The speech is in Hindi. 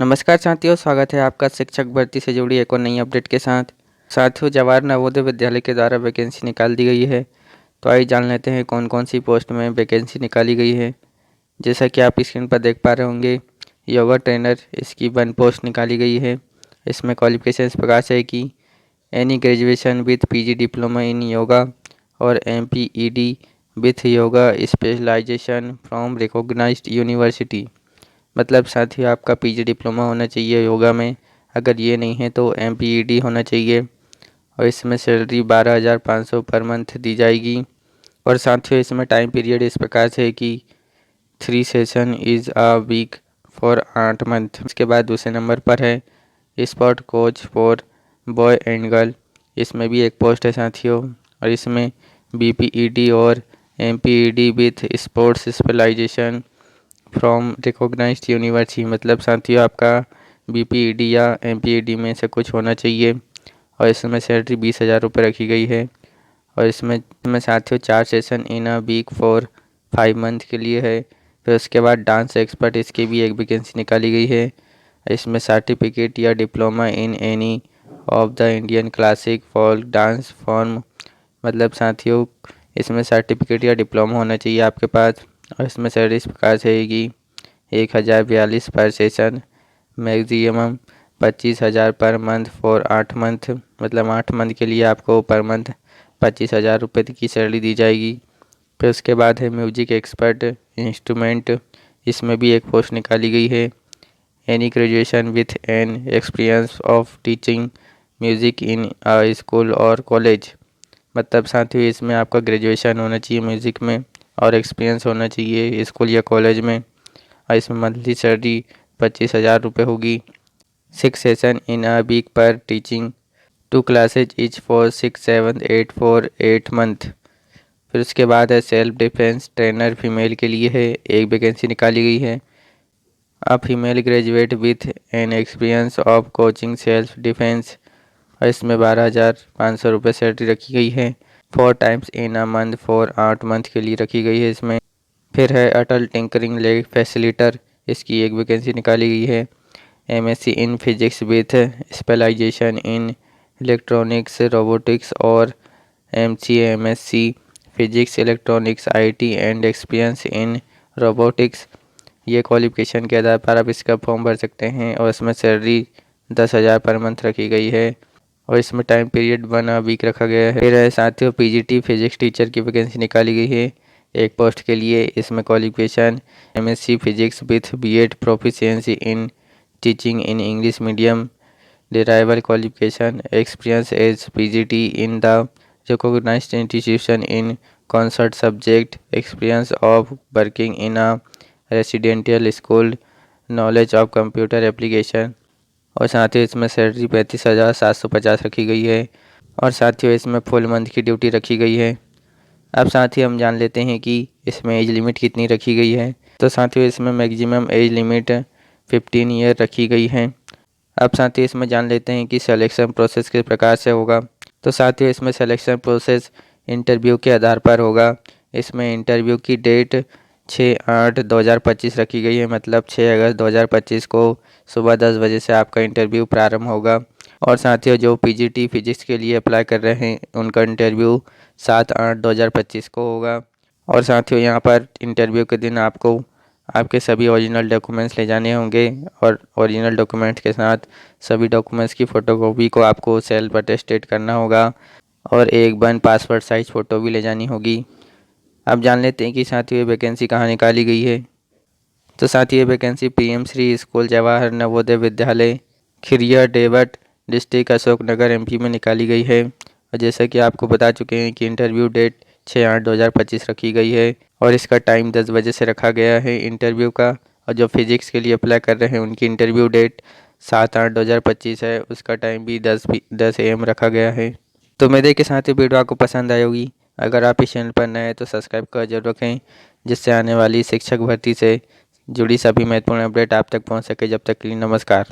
नमस्कार साथियों, स्वागत है आपका शिक्षक भर्ती से जुड़ी एक और नई अपडेट के साथ। साथियों, जवाहर नवोदय विद्यालय के द्वारा वैकेंसी निकाल दी गई है। तो आइए जान लेते हैं कौन कौन सी पोस्ट में वैकेंसी निकाली गई है। जैसा कि आप स्क्रीन पर देख पा रहे होंगे, योगा ट्रेनर इसकी 1 पोस्ट निकाली गई है। इसमें क्वालिफिकेशन इस प्रकार से है कि any graduation with PG diploma in yoga और MPEd with yoga specialisation from recognised university. मतलब साथियों, आपका पीजी डिप्लोमा होना चाहिए योगा में। अगर ये नहीं है तो एमपीईडी होना चाहिए। और इसमें सैलरी 12,500 पर मंथ दी जाएगी। और साथियों, इसमें टाइम पीरियड इस प्रकार से है कि 3 session is a week for 8 month. इसके बाद दूसरे नंबर पर है sport coach for boy and girl. इसमें भी एक पोस्ट है साथियों। और इसमें बीपीईडी और MPEd with sports specialisation from recognised university. मतलब साथियों, आपका बीपीईडी या एमपीईडी में से कुछ होना चाहिए। और इसमें सैलरी 20,000 रुपये रखी गई है। और इसमें साथियों 4 session in a week for 5 month के लिए है। फिर उसके बाद डांस एक्सपर्ट, इसकी भी एक वैकेंसी निकाली गई है। इसमें सर्टिफिकेट या diploma in any of the Indian classic folk dance form. मतलब साथियों, इसमें सर्टिफिकेट या डिप्लोमा होना चाहिए आपके पास। और इसमें सैलरी इस प्रकार से रहेगी 1,042 पर session, maximum 25,000 per month for 8 month. मतलब 8 मंथ के लिए आपको पर मंथ 25,000 रुपये की सैलरी दी जाएगी। फिर उसके बाद है म्यूजिक एक्सपर्ट इंस्ट्रूमेंट। इसमें भी एक पोस्ट निकाली गई है। Any graduation with an experience of teaching music in a school और कॉलेज। मतलब साथियों, इसमें आपका ग्रेजुएशन होना चाहिए म्यूज़िक में और एक्सपीरियंस होना चाहिए स्कूल या कॉलेज में। और इसमें मंथली सैलरी 25,000 रुपये होगी। 6 सेशन इन अ वीक पर teaching 2 classes etch for 6, 7, 8 for 8 month. फिर उसके बाद है सेल्फ डिफेंस ट्रेनर फीमेल के लिए है, एक वैकेंसी निकाली गई है। A female graduate with an experience of coaching self defence. और इसमें 12,500 रुपये सैलरी रखी गई है। 4 times in a month for 8 month के लिए रखी गई है इसमें। फिर है अटल टिंकरिंग लैब फैसिलिटर, इसकी एक वैकेंसी निकाली गई है। MSc in physics with specialisation in electronics robotics और MSc physics electronics IT and experience in robotics. ये क्वालिफिकेशन के आधार पर आप इसका फॉर्म भर सकते हैं। और इसमें सैलरी 10,000 पर मंथ रखी गई है। और इसमें टाइम पीरियड 1 वीक रखा गया है। फिर है साथियों पीजीटी फिजिक्स टीचर की वैकेंसी निकाली गई है एक पोस्ट के लिए। इसमें qualification MSc physics with BEd proficiency in teaching in English medium, डिराइवल qualification experience as PGT in the recognised institution in concerned subject, experience of working in a residential school, knowledge of computer application. और साथ ही इसमें सैलरी 35,750 रखी गई है। और साथियों, इसमें फुल मंथ की ड्यूटी रखी गई है। अब साथ ही हम जान लेते हैं कि इसमें एज लिमिट कितनी रखी गई है। तो साथियों, इसमें मैक्सिमम एज लिमिट 15 ईयर रखी गई है। अब साथियों, इसमें जान लेते हैं कि सिलेक्शन प्रोसेस किस प्रकार से होगा। तो साथियों, इसमें सिलेक्शन प्रोसेस इंटरव्यू के आधार पर होगा। इसमें इंटरव्यू की डेट 6/8/2025 रखी गई है। मतलब 6 अगस्त 2025 को सुबह 10 बजे से आपका इंटरव्यू प्रारंभ होगा। और साथियों, जो पीजीटी फिजिक्स के लिए अप्लाई कर रहे हैं उनका इंटरव्यू 7/8/2025 को होगा। और साथियों, यहाँ पर इंटरव्यू के दिन आपको आपके सभी ओरिजिनल डॉक्यूमेंट्स ले जाने होंगे। और ओरिजिनल डॉक्यूमेंट्स के साथ सभी डॉक्यूमेंट्स की फ़ोटोकॉपी को आपको सेल्फ अटेस्टेड करना होगा। और एक 1 पासपोर्ट साइज़ फ़ोटो भी ले जानी होगी। अब जान लेते हैं कि साथियों ये वैकेंसी कहाँ निकाली गई है। तो साथियों, ये vacancy PM Shri school Jawahar Navodaya Vidyalaya Khiriya डेवट district Ashoknagar MP में निकाली गई है। और जैसा कि आपको बता चुके हैं कि इंटरव्यू डेट 6/8/2025 रखी गई है। और इसका टाइम 10 बजे से रखा गया है इंटरव्यू का। और जो फिजिक्स के लिए अप्लाई कर रहे हैं उनकी इंटरव्यू डेट 7/8/2025 है। उसका टाइम भी 10 AM रखा गया है। तो मेरे के साथ ही वीडियो आपको पसंद आई होगी। अगर आप इस चैनल पर नए हैं तो सब्सक्राइब कर जरूर रखें, जिससे आने वाली शिक्षक भर्ती से जुड़ी सभी महत्वपूर्ण अपडेट आप तक पहुंच सके। जब तक के लिए नमस्कार।